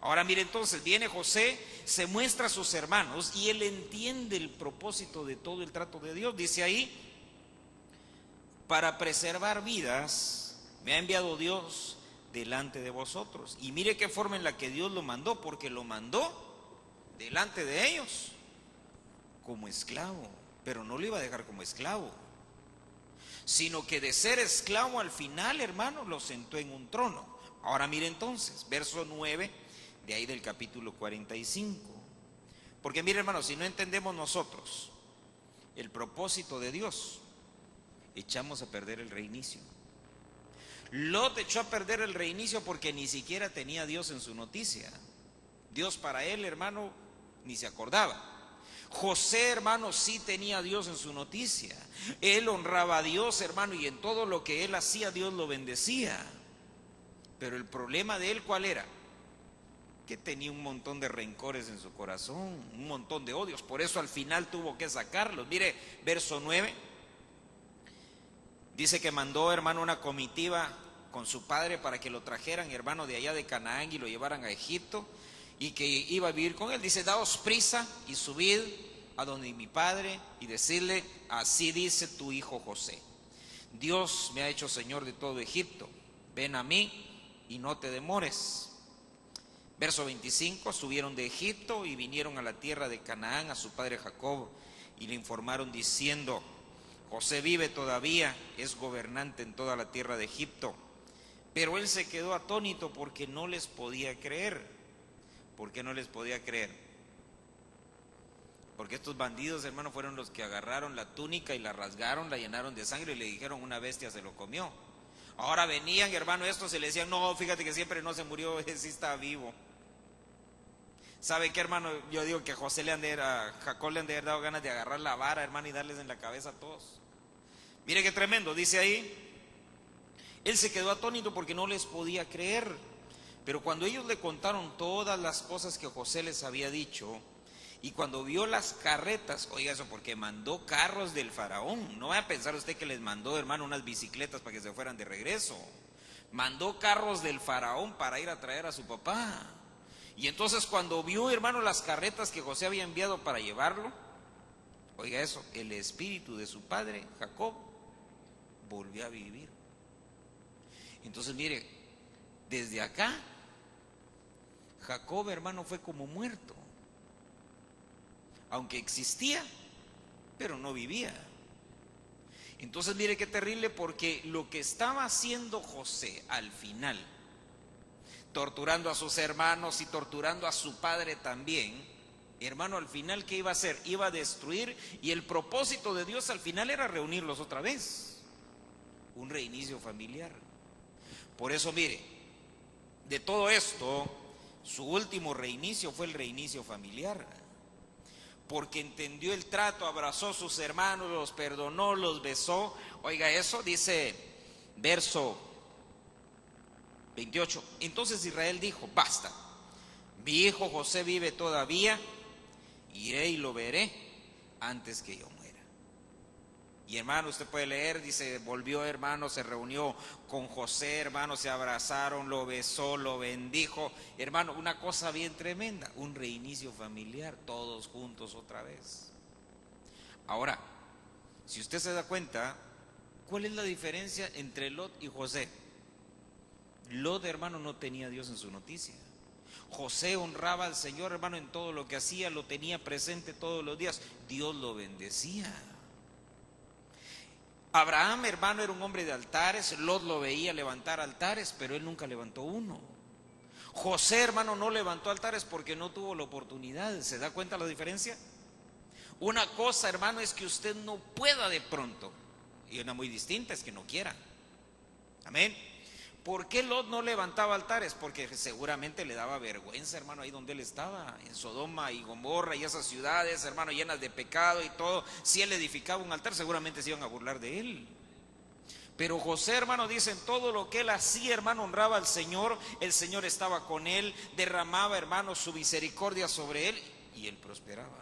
Ahora mire entonces, viene José, se muestra a sus hermanos y él entiende el propósito de todo el trato de Dios. Dice ahí, para preservar vidas, me ha enviado Dios delante de vosotros. Y mire qué forma en la que Dios lo mandó, porque lo mandó delante de ellos como esclavo, pero no lo iba a dejar como esclavo, sino que de ser esclavo al final, hermano, lo sentó en un trono. Ahora mire entonces, verso 9 de ahí del capítulo 45. Porque mire, hermano, si no entendemos nosotros el propósito de Dios, echamos a perder el reinicio. Lot echó a perder el reinicio porque ni siquiera tenía a Dios en su noticia. Dios para él, hermano, ni se acordaba. José, hermano, sí tenía a Dios en su noticia. Él honraba a Dios, hermano, y en todo lo que él hacía, Dios lo bendecía. Pero el problema de él, ¿cuál era? Que tenía un montón de rencores en su corazón, un montón de odios. Por eso al final tuvo que sacarlos. Mire, verso 9. Dice que mandó, hermano, una comitiva con su padre para que lo trajeran, hermano, de allá de Canaán y lo llevaran a Egipto, y que iba a vivir con él. Dice, daos prisa y subid a donde mi padre y decirle, así dice tu hijo José, Dios me ha hecho señor de todo Egipto, ven a mí y no te demores. Verso 25, subieron de Egipto y vinieron a la tierra de Canaán a su padre Jacob y le informaron diciendo, José vive todavía, es gobernante en toda la tierra de Egipto. Pero él se quedó atónito porque no les podía creer. ¿Por qué no les podía creer? Porque estos bandidos, hermano, fueron los que agarraron la túnica y la rasgaron, la llenaron de sangre y le dijeron, una bestia se lo comió. Ahora venían, hermano, estos y le decían, no, fíjate que siempre no se murió, sí está vivo. ¿Sabe qué, hermano? Yo digo que a Jacob le han de haber dado ganas de agarrar la vara, hermano, y darles en la cabeza a todos. Mire qué tremendo, dice ahí, él se quedó atónito porque no les podía creer. Pero cuando ellos le contaron todas las cosas que José les había dicho, y cuando vio las carretas, oiga eso, porque mandó carros del faraón, no vaya a pensar usted que les mandó, hermano, unas bicicletas para que se fueran de regreso, mandó carros del faraón para ir a traer a su papá. Y entonces cuando vio, hermano, las carretas que José había enviado para llevarlo, oiga eso, el espíritu de su padre, Jacob, volvió a vivir. Entonces mire, desde acá, Jacob, hermano, fue como muerto. Aunque existía, pero no vivía. Entonces mire qué terrible, porque lo que estaba haciendo José al final, torturando a sus hermanos y torturando a su padre también, hermano, al final ¿qué iba a hacer? Iba a destruir, y el propósito de Dios al final era reunirlos otra vez. Un reinicio familiar. Por eso mire, de todo esto, su último reinicio fue el reinicio familiar. Porque entendió el trato, abrazó a sus hermanos, los perdonó, los besó. Oiga eso, dice verso 28. Entonces Israel dijo, basta, mi hijo José vive todavía, iré y lo veré antes que yo muera. Y hermano, usted puede leer, dice, volvió, hermano, se reunió con José, hermano, se abrazaron, lo besó, lo bendijo. Hermano, una cosa bien tremenda, un reinicio familiar, todos juntos otra vez. Ahora, si usted se da cuenta, ¿cuál es la diferencia entre Lot y José? Lot, hermano, no tenía a Dios en su noticia. José honraba al Señor, hermano, en todo lo que hacía, lo tenía presente todos los días. Dios lo bendecía. Abraham, hermano, era un hombre de altares. Lot lo veía levantar altares, pero él nunca levantó uno. José, hermano, no levantó altares porque no tuvo la oportunidad. ¿Se da cuenta la diferencia? Una cosa, hermano, es que usted no pueda de pronto, y una muy distinta es que no quiera. Amén. ¿Por qué Lot no levantaba altares? Porque seguramente le daba vergüenza, hermano, ahí donde él estaba, en Sodoma y Gomorra y esas ciudades, hermano, llenas de pecado y todo. Si él edificaba un altar, seguramente se iban a burlar de él. Pero José, hermano, dice, en todo lo que él hacía, hermano, honraba al Señor. El Señor estaba con él, derramaba, hermano, su misericordia sobre él y él prosperaba.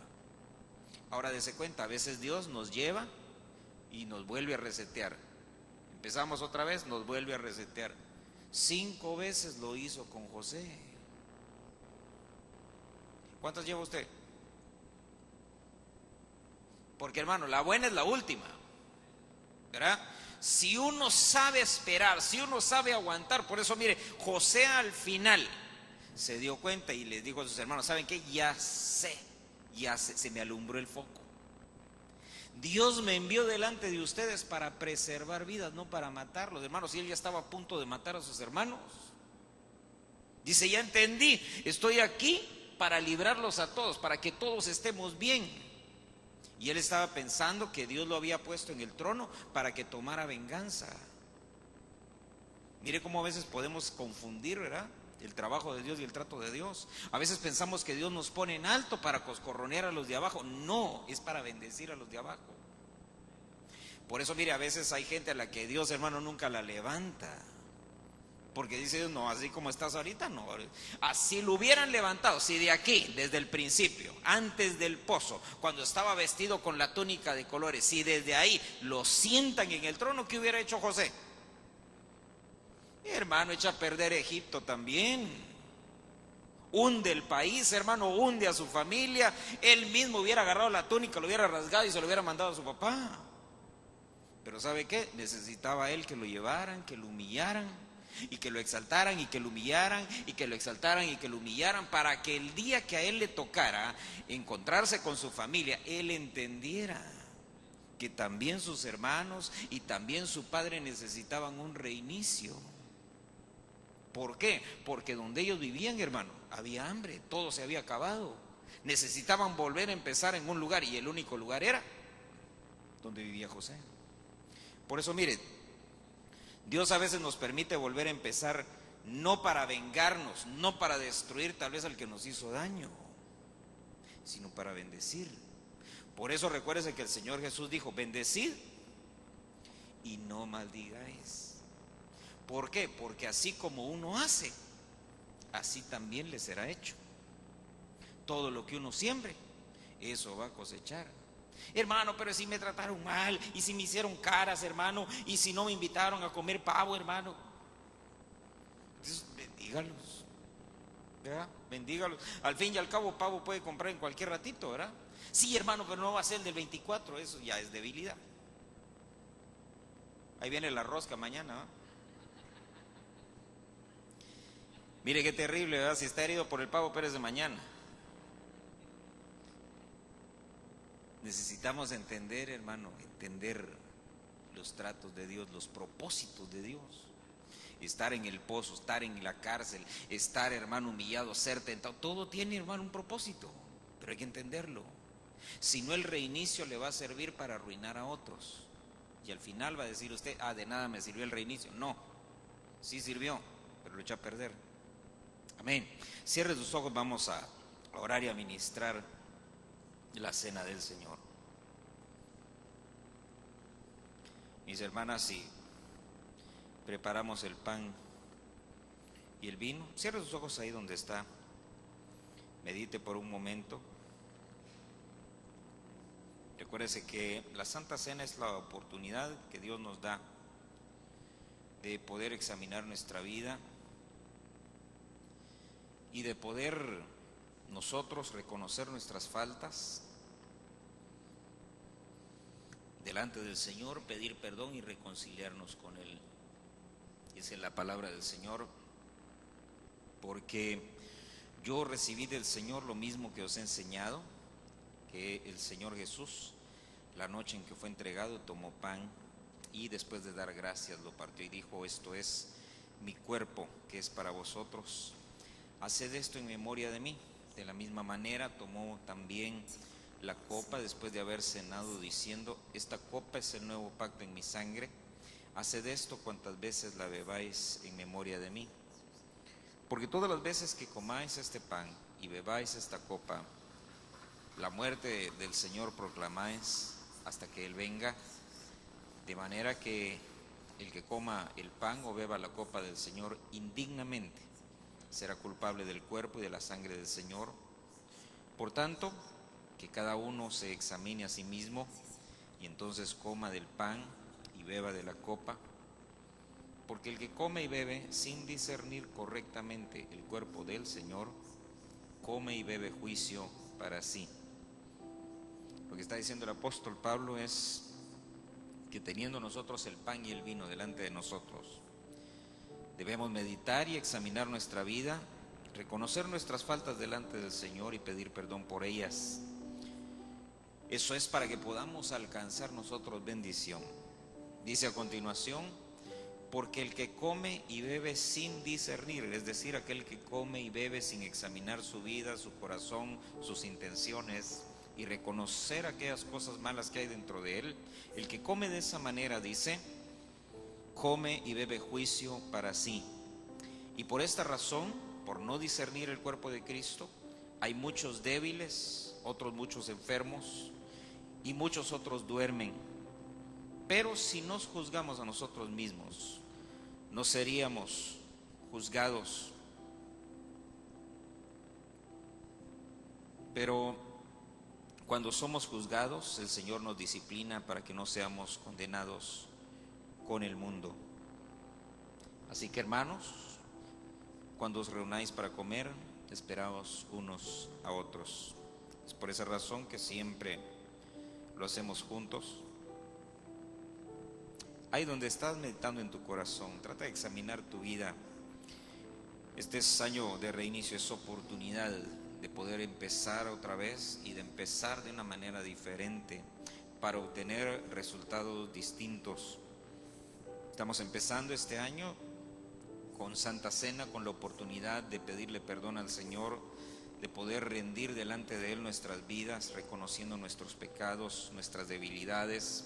Ahora dése cuenta, a veces Dios nos lleva y nos vuelve a resetear. Empezamos otra vez, nos vuelve a resetear. 5 veces lo hizo con José. ¿Cuántas lleva usted? Porque, hermano, la buena es la última, ¿verdad? Si uno sabe esperar, si uno sabe aguantar. Por eso, mire, José al final se dio cuenta y les dijo a sus hermanos: ¿saben qué? Ya sé, se me alumbró el foco. Dios me envió delante de ustedes para preservar vidas, no para matarlos, hermanos. Y él ya estaba a punto de matar a sus hermanos. Dice: ya entendí, estoy aquí para librarlos a todos, para que todos estemos bien. Y él estaba pensando que Dios lo había puesto en el trono para que tomara venganza. Mire cómo a veces podemos confundir, ¿verdad?, el trabajo de Dios y el trato de Dios. A veces pensamos que Dios nos pone en alto para coscorronear a los de abajo. No, es para bendecir a los de abajo. Por eso, mire, a veces hay gente a la que Dios, hermano, nunca la levanta. Porque dice Dios: no, así como estás ahorita, no. Así lo hubieran levantado, si de aquí, desde el principio, antes del pozo, cuando estaba vestido con la túnica de colores, si desde ahí lo sientan en el trono, ¿qué hubiera hecho José? Hermano, echa a perder Egipto también. Hunde el país, hermano, hunde a su familia. Él mismo hubiera agarrado la túnica, lo hubiera rasgado y se lo hubiera mandado a su papá. Pero ¿sabe qué? Necesitaba él que lo llevaran, que lo humillaran, y que lo exaltaran, y que lo humillaran, y que lo exaltaran, y que lo humillaran, para que el día que a él le tocara encontrarse con su familia, él entendiera que también sus hermanos y también su padre necesitaban un reinicio. ¿Por qué? Porque donde ellos vivían, hermano, había hambre, todo se había acabado. Necesitaban volver a empezar en un lugar, y el único lugar era donde vivía José. Por eso, mire, Dios a veces nos permite volver a empezar, no para vengarnos, no para destruir tal vez al que nos hizo daño, sino para bendecir. Por eso recuérdese que el Señor Jesús dijo: bendecid y no maldigáis. ¿Por qué? Porque así como uno hace, así también le será hecho. Todo lo que uno siembre, eso va a cosechar. Hermano, pero si me trataron mal, y si me hicieron caras, hermano, y si no me invitaron a comer pavo, hermano, entonces bendígalos, ¿verdad? Bendígalos. Al fin y al cabo, pavo puede comprar en cualquier ratito, ¿verdad? Sí, hermano, pero no va a ser el del 24, eso ya es debilidad. Ahí viene la rosca mañana, ¿verdad? Mire qué terrible, ¿verdad? Si está herido por el pavo, pero es de mañana. Necesitamos entender, hermano, entender los tratos de Dios, los propósitos de Dios. Estar en el pozo, estar en la cárcel, estar, hermano, humillado, ser tentado, todo tiene, hermano, un propósito, pero hay que entenderlo. Si no, el reinicio le va a servir para arruinar a otros, y al final va a decir usted: ah, de nada me sirvió el reinicio. No, sí sirvió, pero lo echó a perder. Amén. Cierre sus ojos, vamos a orar y a ministrar la cena del Señor. Mis hermanas, si preparamos el pan y el vino, cierre sus ojos ahí donde está, medite por un momento. Recuérdese que la Santa Cena es la oportunidad que Dios nos da de poder examinar nuestra vida y de poder nosotros reconocer nuestras faltas delante del Señor, pedir perdón y reconciliarnos con Él. Esa es la palabra del Señor, porque yo recibí del Señor lo mismo que os he enseñado, que el Señor Jesús, la noche en que fue entregado, tomó pan y después de dar gracias lo partió y dijo: esto es mi cuerpo, que es para vosotros. haced esto en memoria de mí. De la misma manera tomó también la copa después de haber cenado, diciendo: esta copa es el nuevo pacto en mi sangre. Haced esto cuantas veces la bebáis en memoria de mí. Porque todas las veces que comáis este pan y bebáis esta copa, la muerte del Señor proclamáis hasta que Él venga. De manera que el que coma el pan o beba la copa del Señor indignamente será culpable del cuerpo y de la sangre del Señor. Por tanto, que cada uno se examine a sí mismo, y entonces coma del pan y beba de la copa. Porque el que come y bebe sin discernir correctamente el cuerpo del Señor, come y bebe juicio para sí. Lo que está diciendo el apóstol Pablo es que teniendo nosotros el pan y el vino delante de nosotros, debemos meditar y examinar nuestra vida, reconocer nuestras faltas delante del Señor y pedir perdón por ellas. Eso es para que podamos alcanzar nosotros bendición. Dice a continuación: porque el que come y bebe sin discernir, es decir, aquel que come y bebe sin examinar su vida, su corazón, sus intenciones y reconocer aquellas cosas malas que hay dentro de él, el que come de esa manera, dice, come y bebe juicio para sí. Y por esta razón, por no discernir el cuerpo de Cristo, hay muchos débiles, otros muchos enfermos y muchos otros duermen. Pero si nos juzgamos a nosotros mismos, no seríamos juzgados. Pero cuando somos juzgados, el Señor nos disciplina para que no seamos condenados con el mundo. Así que, hermanos, cuando os reunáis para comer, esperaos unos a otros. Es por esa razón que siempre lo hacemos juntos. Ahí donde estás meditando en tu corazón, trata de examinar tu vida. Este es año de reinicio, es oportunidad de poder empezar otra vez y de empezar de una manera diferente para obtener resultados distintos. Estamos empezando este año con Santa Cena, con la oportunidad de pedirle perdón al Señor, de poder rendir delante de Él nuestras vidas, reconociendo nuestros pecados, nuestras debilidades,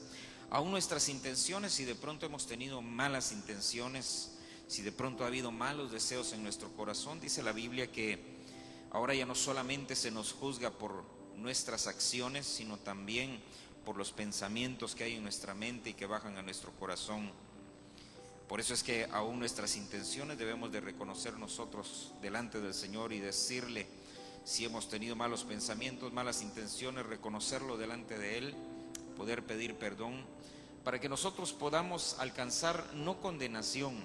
aún nuestras intenciones. Si de pronto hemos tenido malas intenciones, si de pronto ha habido malos deseos en nuestro corazón, dice la Biblia que ahora ya no solamente se nos juzga por nuestras acciones, sino también por los pensamientos que hay en nuestra mente y que bajan a nuestro corazón. Por eso es que aún nuestras intenciones debemos de reconocer nosotros delante del Señor y decirle si hemos tenido malos pensamientos, malas intenciones, reconocerlo delante de Él, poder pedir perdón, para que nosotros podamos alcanzar no condenación,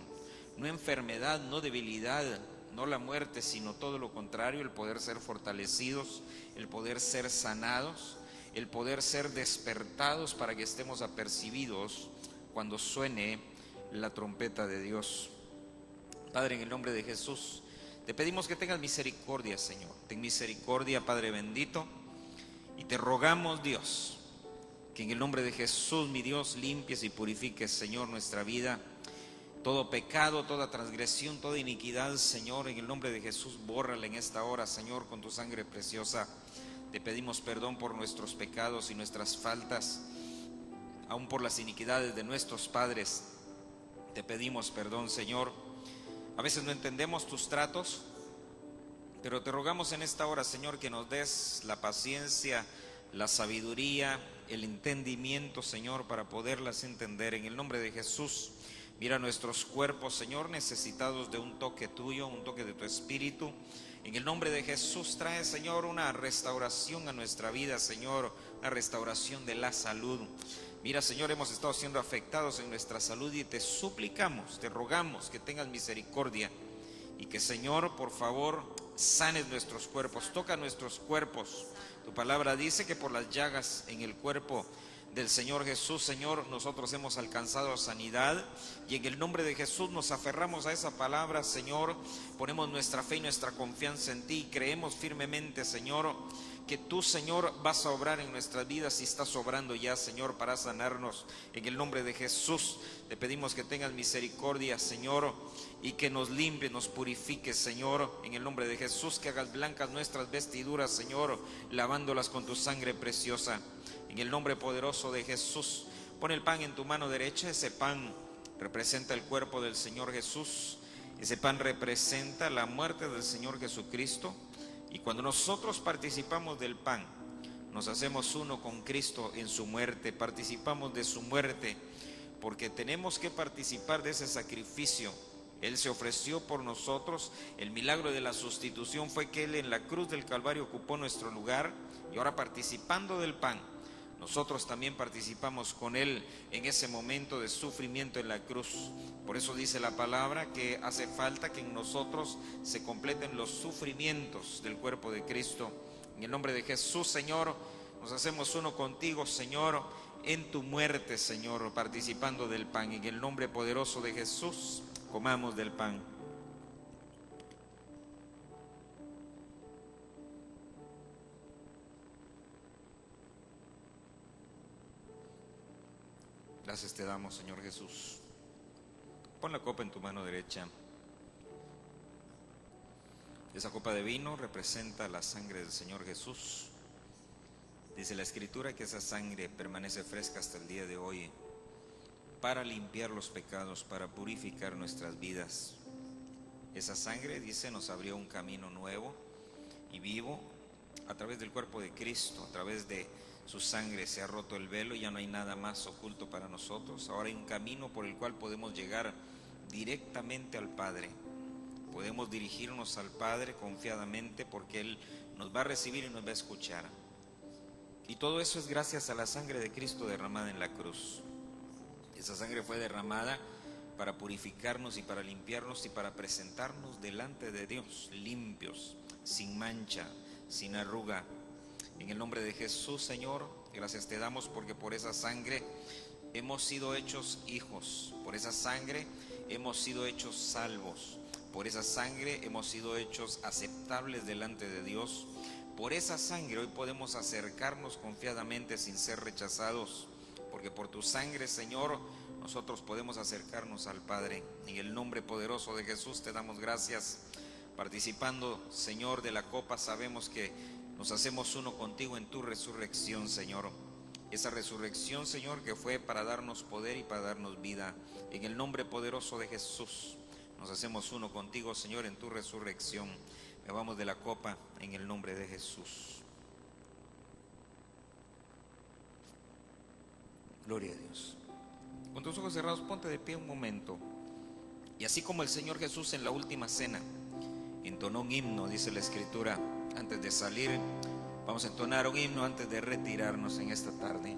no enfermedad, no debilidad, no la muerte, sino todo lo contrario, el poder ser fortalecidos, el poder ser sanados, el poder ser despertados para que estemos apercibidos cuando suene la trompeta de Dios. Padre, en el nombre de Jesús, te pedimos que tengas misericordia, Señor. Ten misericordia, Padre bendito, y te rogamos, Dios, que en el nombre de Jesús, mi Dios, limpies y purifiques, Señor, nuestra vida. Todo pecado, toda transgresión, toda iniquidad, Señor, en el nombre de Jesús, bórrala en esta hora, Señor, con tu sangre preciosa. Te pedimos perdón por nuestros pecados y nuestras faltas, aún por las iniquidades de nuestros padres. Te pedimos perdón, Señor. A veces no entendemos tus tratos, pero te rogamos en esta hora, Señor, que nos des la paciencia, la sabiduría, el entendimiento, Señor, para poderlas entender. En el nombre de Jesús, mira nuestros cuerpos, Señor, necesitados de un toque tuyo, un toque de tu Espíritu. En el nombre de Jesús, trae, Señor, una restauración a nuestra vida, Señor, una restauración de la salud. Mira, Señor, hemos estado siendo afectados en nuestra salud y te suplicamos, te rogamos que tengas misericordia y que, Señor, por favor, sanes nuestros cuerpos, toca nuestros cuerpos. Tu palabra dice que por las llagas en el cuerpo del Señor Jesús, Señor, nosotros hemos alcanzado sanidad, y en el nombre de Jesús nos aferramos a esa palabra, Señor. Ponemos nuestra fe y nuestra confianza en ti y creemos firmemente, Señor, que tú, Señor, vas a obrar en nuestras vidas y estás obrando ya, Señor, para sanarnos. En el nombre de Jesús te pedimos que tengas misericordia, Señor, y que nos limpie, nos purifique, Señor. En el nombre de Jesús, que hagas blancas nuestras vestiduras, Señor, lavándolas con tu sangre preciosa. En el nombre poderoso de Jesús, pon el pan en tu mano derecha. Ese pan representa el cuerpo del Señor Jesús. Ese pan representa la muerte del Señor Jesucristo. Y cuando nosotros participamos del pan, nos hacemos uno con Cristo en su muerte, participamos de su muerte, porque tenemos que participar de ese sacrificio. Él se ofreció por nosotros. El milagro de la sustitución fue que Él en la cruz del Calvario ocupó nuestro lugar, y ahora, participando del pan, nosotros también participamos con Él en ese momento de sufrimiento en la cruz. Por eso dice la palabra que hace falta que en nosotros se completen los sufrimientos del cuerpo de Cristo. En el nombre de Jesús, Señor, nos hacemos uno contigo, Señor, en tu muerte, Señor, participando del pan. En el nombre poderoso de Jesús, comamos del pan. Gracias te damos, Señor Jesús. Pon la copa en tu mano derecha. Esa copa de vino representa la sangre del Señor Jesús. Dice la Escritura que esa sangre permanece fresca hasta el día de hoy para limpiar los pecados, para purificar nuestras vidas. Esa sangre, dice, nos abrió un camino nuevo y vivo a través del cuerpo de Cristo. A través de su sangre se ha roto el velo y ya no hay nada más oculto para nosotros. Ahora hay un camino por el cual podemos llegar directamente al Padre. Podemos dirigirnos al Padre confiadamente, porque Él nos va a recibir y nos va a escuchar. Y todo eso es gracias a la sangre de Cristo derramada en la cruz. Esa sangre fue derramada para purificarnos y para limpiarnos y para presentarnos delante de Dios limpios, sin mancha, sin arruga. En el nombre de Jesús, Señor, gracias te damos, porque por esa sangre hemos sido hechos hijos. Por esa sangre hemos sido hechos salvos. Por esa sangre hemos sido hechos aceptables delante de Dios. Por esa sangre hoy podemos acercarnos confiadamente sin ser rechazados, porque por tu sangre, Señor, nosotros podemos acercarnos al Padre. En el nombre poderoso de Jesús te damos gracias. Participando, Señor, de la copa, sabemos que nos hacemos uno contigo en tu resurrección, Señor. Esa resurrección, Señor, que fue para darnos poder y para darnos vida. En el nombre poderoso de Jesús nos hacemos uno contigo, Señor, en tu resurrección. Bebamos de la copa en el nombre de Jesús. Gloria a Dios. Con tus ojos cerrados, ponte de pie un momento. Y así como el Señor Jesús en la última cena entonó un himno, dice la Escritura, antes de salir, vamos a entonar un himno antes de retirarnos en esta tarde.